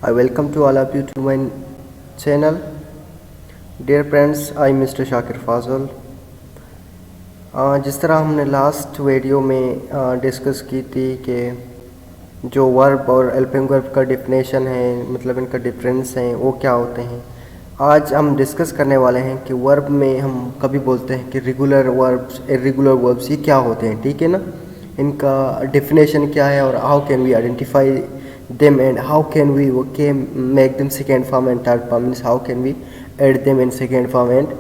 I welcome to all of you to my channel. Dear friends, I am Mr. Shakir Fazal. जिस तरह हमने last video में discuss की थी कि जो वर्ब और हेल्पिंग वर्ब का डिफिनेशन है, मतलब इनका डिफरेंस है, वो क्या होते हैं। आज हम डिस्कस करने वाले हैं कि वर्ब में हम कभी बोलते हैं कि रेगुलर वर्ब्स, इर्रेगुलर वर्ब्स, ये क्या होते हैं, ठीक है ना। इनका डिफिनेशन क्या है और how can we identify them and how can we make them second form and third form, means how can we add them in second form and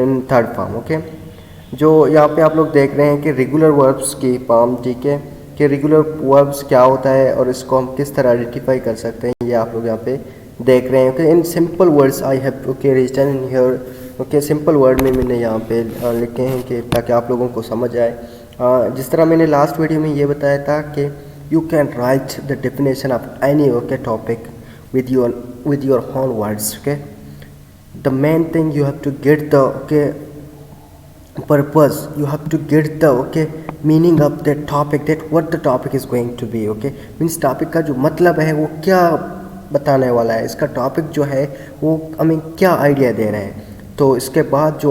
in third form। Okay, जो यहाँ पे आप लोग देख रहे हैं कि रेगुलर वर्ब्स की फॉर्म, ठीक है, कि रेगुलर वर्ब्स क्या होता है और इसको हम किस तरह आइडेंटिफाई कर सकते हैं, ये आप लोग यहाँ पे देख रहे हैं। Okay, in simple words I have written in here. Okay, simple word में मैंने यहाँ पे लिखे हैं कि ताकि आप लोगों को समझ आए। जिस तरह मैंने लास्ट वीडियो में ये बताया था कि you can write the definition of any topic with your own words। okay, the main thing you have to get the purpose, you have to get the meaning of that topic, that what the topic is going to be। okay, means topic का जो मतलब है वो क्या बताने वाला है, इसका टॉपिक जो है वो हमें क्या आइडिया दे रहे हैं। तो इसके बाद जो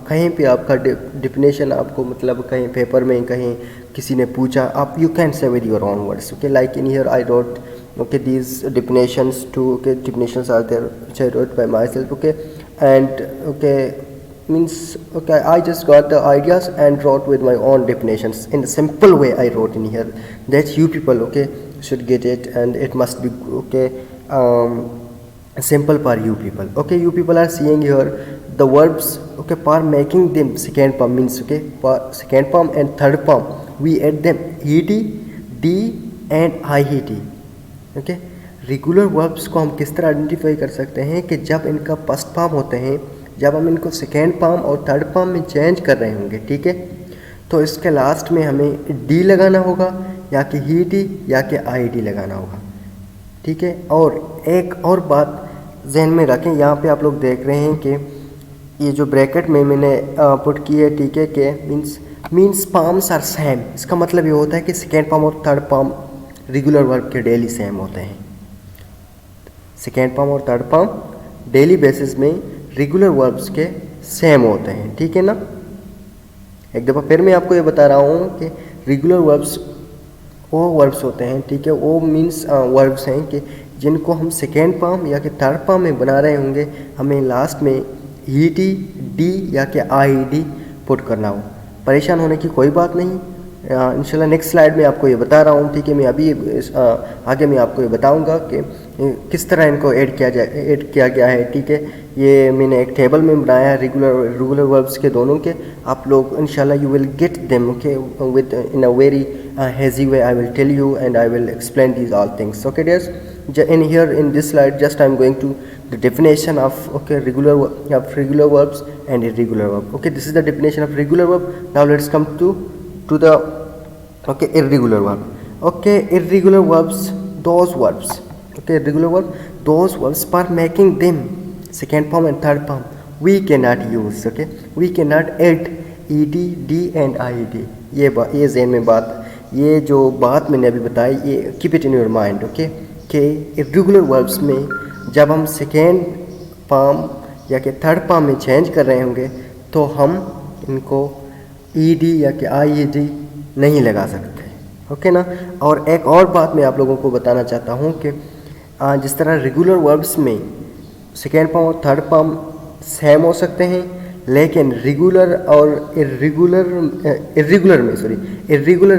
कहीं पे आपका डिफिनेशन आपको, मतलब कहीं पेपर में कहीं किसी ने पूछा, आप you can say with your own words. Okay, like in here I wrote these definitions two definitions are there which I wrote by myself. And means I just got the ideas and wrote with my own definitions in a simple way। I wrote in here that you people should get it, and it must be simple for you people। okay, you people are seeing here the verbs for making them second form, means for second form and third form we add them ed, d and ied। okay, regular verbs को हम किस तरह identify कर सकते हैं कि जब इनका फर्स्ट फॉर्म होते हैं, जब हम इनको सेकेंड फॉर्म और थर्ड फॉर्म में चेंज कर रहे होंगे, ठीक है, तो इसके लास्ट में हमें डी लगाना होगा या कि ही डी या कि आई डी लगाना होगा, ठीक है। और एक और बात जहन में रखें, यहाँ पे आप लोग देख रहे हैं कि ये जो ब्रैकेट में मैंने पुट की है, ठीक है, कि मीन्स फॉर्म्स आर सेम। इसका मतलब ये होता है कि सेकेंड फॉर्म और थर्ड फॉर्म रेगुलर वर्ब के डेली सेम होते हैं। सेकेंड फॉर्म और थर्ड फॉर्म डेली बेसिस में रेगुलर वर्ब्स के सेम होते हैं, ठीक है ना। एक दफ़ा फिर मैं आपको ये बता रहा हूँ कि रेगुलर वर्ब्स वो वर्ब्स होते हैं, ठीक है, वो मीन्स वर्ब्स हैं कि जिनको हम सेकेंड फॉर्म या कि थर्ड फॉर्म में बना रहे होंगे, हमें लास्ट में ई टी, डी या कि आई डी पुट करना हो। परेशान होने की कोई बात नहीं, इंशाल्लाह नेक्स्ट स्लाइड में आपको ये बता रहा हूँ, ठीक है। मैं अभी आगे मैं आपको ये बताऊँगा कि किस तरह इनको ऐड किया गया है, ठीक है। ये मैंने एक टेबल में बनाया है रेगुलर वर्ब्स के दोनों के। आप लोग इंशाल्लाह you will get them with in a very hazy way। I will tell you and I will explain these all things। okay dears, in here in this slide just I am going to the definition of regular verbs and irregular verb। okay, this is the definition of regular verb। now let's come to the irregular verb। okay, irregular verbs, those verbs, irregular verb, those verbs for making them second form and third form we cannot use। okay, we cannot add ed, d and ied। ये ज़हन में बात, ये जो बात मैंने अभी बताई, ये keep it in your mind. Okay, कि इर्रेगुलर वर्ब्स में जब हम सेकेंड फॉर्म या कि थर्ड फॉर्म में चेंज कर रहे होंगे तो हम इनको ई डी या कि आई ई डी नहीं लगा सकते। ओके ना। और एक और बात मैं आप लोगों को बताना चाहता हूँ कि जिस तरह रेगुलर वर्ब्स में सेकेंड फॉर्म और थर्ड फॉर्म सेम हो सकते हैं, लेकिन रेगुलर और इर्रेगुलर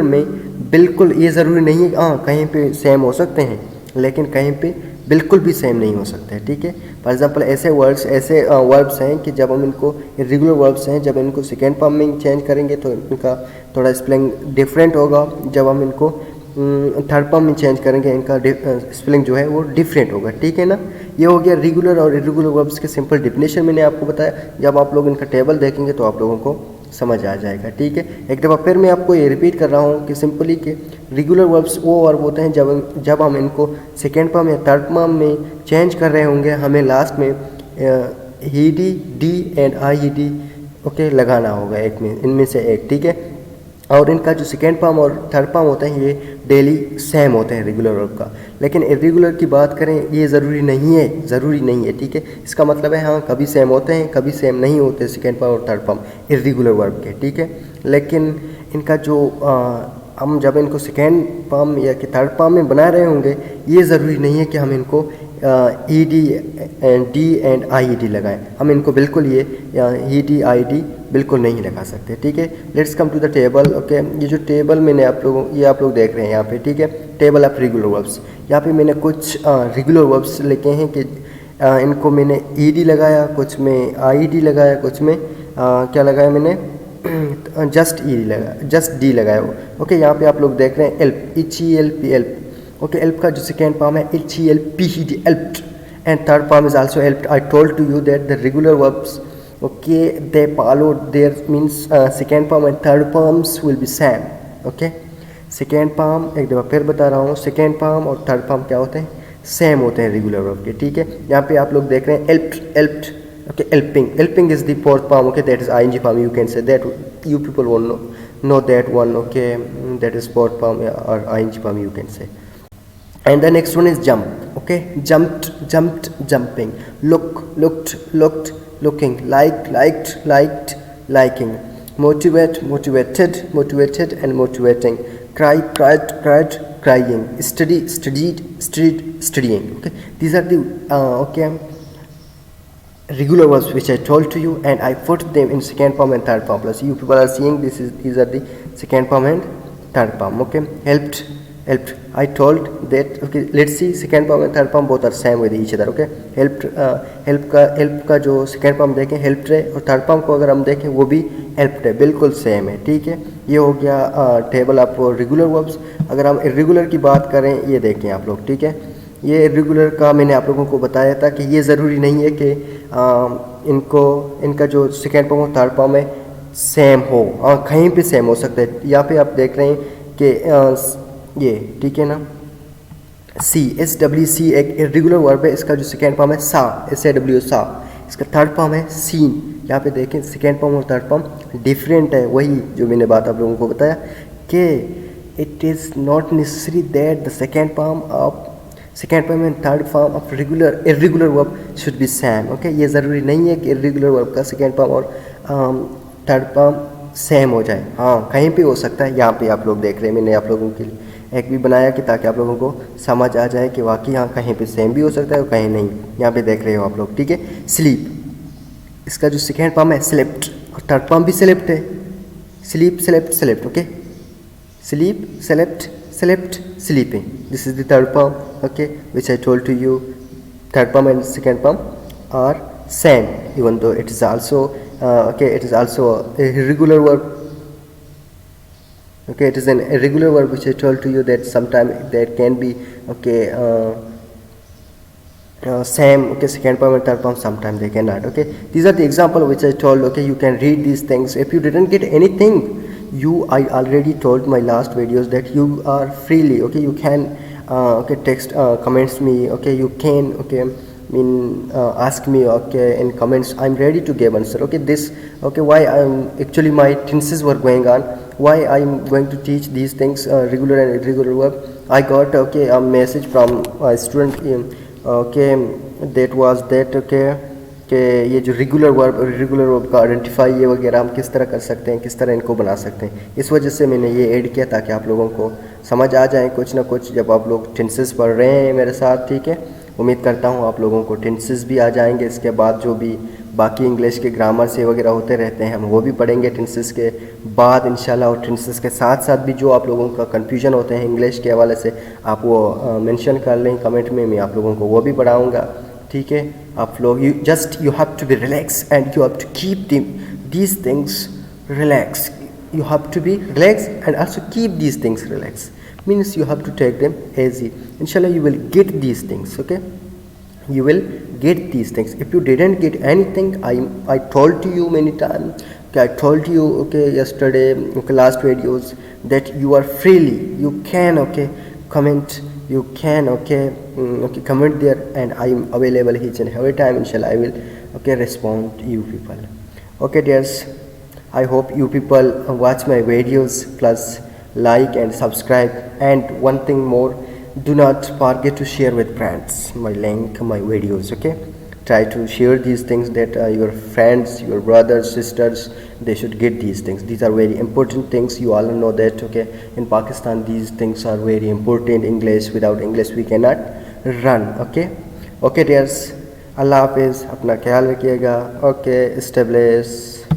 में बिल्कुल ये ज़रूरी नहीं है। कहीं पे सेम हो सकते हैं लेकिन कहीं पे बिल्कुल भी सेम नहीं हो सकते, ठीक है। फॉर एग्जांपल ऐसे वर्ब्स हैं कि जब हम इनको इर्रेगुलर वर्ब्स हैं, जब इनको सेकेंड फॉर्म में चेंज करेंगे तो इनका थोड़ा स्पेलिंग डिफरेंट होगा। जब हम इनको थर्ड फॉर्म में चेंज करेंगे इनका स्पेलिंग जो है वो डिफरेंट होगा, ठीक है ना। ये हो गया रेगुलर और इर्रेगुलर वर्ब्स के सिंपल डिफिनेशन मैंने आपको बताया। जब आप लोग इनका टेबल देखेंगे तो आप लोगों को समझ आ जाएगा, ठीक है। एक दफ़ा फिर मैं आपको ये रिपीट कर रहा हूँ कि सिंपली कि रेगुलर वर्ब्स वो वर्ब होते हैं जब हम इनको सेकेंड फॉर्म या थर्ड फॉर्म में चेंज कर रहे होंगे, हमें लास्ट में ही D, D and I E D लगाना होगा एक में, इनमें से एक, ठीक है। और इनका जो सेकेंड फॉर्म और थर्ड फॉर्म होता है ये डेली सेम होते हैं रेगुलर वर्ब का। लेकिन इर्रेगुलर की बात करें ये ज़रूरी नहीं है, ठीक है। इसका मतलब है हाँ कभी सेम होते हैं कभी सेम नहीं होते सेकेंड फॉर्म और थर्ड फॉर्म इर्रेगुलर वर्ब के, ठीक है। लेकिन इनका जो हम जब इनको सेकेंड फॉर्म या कि थर्ड फॉर्म में बना रहे होंगे ये ज़रूरी नहीं है कि हम इनको E D and I E D लगाएं। हम इनको बिल्कुल ये ई डी आई डी बिल्कुल नहीं लगा सकते, ठीक है। Let's come to the table. Okay, ये जो टेबल मैंने आप लोग देख रहे हैं यहाँ पे, ठीक है, टेबल ऑफ रेगुलर वर्ब्स। यहाँ पे मैंने कुछ रेगुलर वर्ब्स लिखे हैं कि इनको मैंने ई डी लगाया, कुछ में आई डी लगाया, कुछ में क्या लगाया मैंने जस्ट ई डी लगाया, जस्ट डी लगाया वो। ओके, यहाँ पे आप लोग देख रहे हैं help, H E L P help. Okay, help का जो सेकेंड फॉर्म है H E L P E D helped, and third form is also helped. I told to you that the regular verbs okay they follow their means second form and third forms will be same। okay, second form एक दफ़ा फिर बता रहा हूँ, second form और third form क्या होते हैं, सेम होते हैं रेगुलर वर्ब के, ठीक है। यहाँ पे आप लोग देख रहे हैं helped, okay, helping is the fourth form, okay, that is ing form, you can say that, you people won't know that one, okay, that is fourth form or ing form you can say। And the next one is jump, okay, jumped, jumping, looked, looking, liked, liking, motivate, motivated, and motivating, cried, crying, studying. Okay, these are the regular verbs which I told to you, and I put them in second form and third form. Plus, you people are seeing these are the second form and third form. Okay, helped. I told that. Okay, let's see second form and third form both are same with each other. Okay, help का जो second form देखें helped है, और third form को अगर हम देखें वो भी helped है, बिल्कुल सेम है, ठीक है। ये हो गया टेबल ऑफ रेगुलर वर्ब्स। अगर हम इर्रेगुलर की बात करें, ये देखें आप लोग, ठीक है। ये इर्रेगुलर का मैंने आप लोगों को बताया था कि ये ज़रूरी नहीं है कि इनका जो सेकेंड फॉर्म और थर्ड फॉर्म है सेम हो, कहीं पे सेम हो सकता है। यहाँ पे आप देख रहे हैं कि ये, ठीक है ना, SWC एक इर्रेगुलर वर्ब है, इसका जो सेकेंड फॉर्म है SAW सा, इसका थर्ड फॉर्म है सीन। यहाँ पे देखें सेकेंड फॉर्म और थर्ड फॉर्म डिफरेंट है, वही जो मैंने बात आप लोगों को बताया कि it is not necessary that the second form and third form of irregular verb should be same. Okay, ये ज़रूरी नहीं है कि इर्रेगुलर वर्ब का सेकेंड फॉर्म और थर्ड फॉर्म सेम हो जाए, हाँ कहीं पे हो सकता है। यहाँ पे आप लोग देख रहे हैं, मैंने आप लोगों के लिए एक भी बनाया कि ताकि आप लोगों को समझ आ जाए कि वाकई हाँ कहीं पे सेम भी हो सकता है और कहीं नहीं। यहाँ पे देख रहे हो आप लोग, ठीक है। स्लीप, इसका जो सेकेंड फॉर्म है स्लेप्ट, और थर्ड फॉर्म भी स्लेप्ट है, sleep slept. Okay, sleep slept sleeping, this is the third form, okay, which I told to you. Third form and second form are same, even though it is also it is also a irregular verb. Okay, it is an irregular verb which I told to you that sometimes there can be same, okay, second form and third form, sometimes they cannot. Okay, these are the example which I told. Okay, you can read these things. If you didn't get anything, I already told my last videos that you are freely, okay, you can text comments me, okay, you can, okay, ask me, okay, in comments. I'm ready to give answer. Okay, why I'm actually my tenses were going on, why I'm going to teach these things, regular and irregular verb. I got a message from a student, okay, that was that, okay, कि ये जो regular verb और irregular verb का identify ये वगैरह हम किस तरह कर सकते हैं, किस तरह इनको बना सकते हैं। इस वजह से मैंने ये ऐड किया ताकि आप लोगों को समझ आ जाए कुछ ना कुछ जब आप लोग टेंसेस पढ़ रहे हैं मेरे साथ, ठीक है। उम्मीद करता हूँ आप लोगों को टेंसेस भी आ जाएंगे। इसके बाद जो भी बाकी इंग्लिश के ग्रामर से वगैरह होते रहते हैं हम वो भी पढ़ेंगे टेंसेस के बाद इंशाल्लाह। और टेंसेस के साथ साथ भी जो आप लोगों का कन्फ्यूजन होते हैं इंग्लिश के हवाले से आप वो मेंशन कर लें कमेंट में, मैं आप लोगों को वो भी पढ़ाऊँगा, ठीक है। आप लोग you have to be relax and you have to keep these things relax, you have to be relaxed and also keep these things relaxed, means you have to take them easy. Inshallah you will get these things, okay, you will get these things. If you didn't get anything, I told to you many times, okay, I told you, okay, yesterday, okay, last videos, that you are freely, you can, okay, comment, you can, okay, comment there, and I am available each and every time. Inshallah I will, okay, respond to you people. Okay dears, I hope you people watch my videos, plus like and subscribe. And one thing more, do not forget to share with friends my link, my videos. Okay, try to share these things that your friends, your brothers, sisters, they should get these things. These are very important things. You all know that. Okay, in Pakistan these things are very important. English, without English we cannot run. Okay, okay dears, Allah Hafiz, अपना ख्याल रखिएगा. Okay, stay blessed.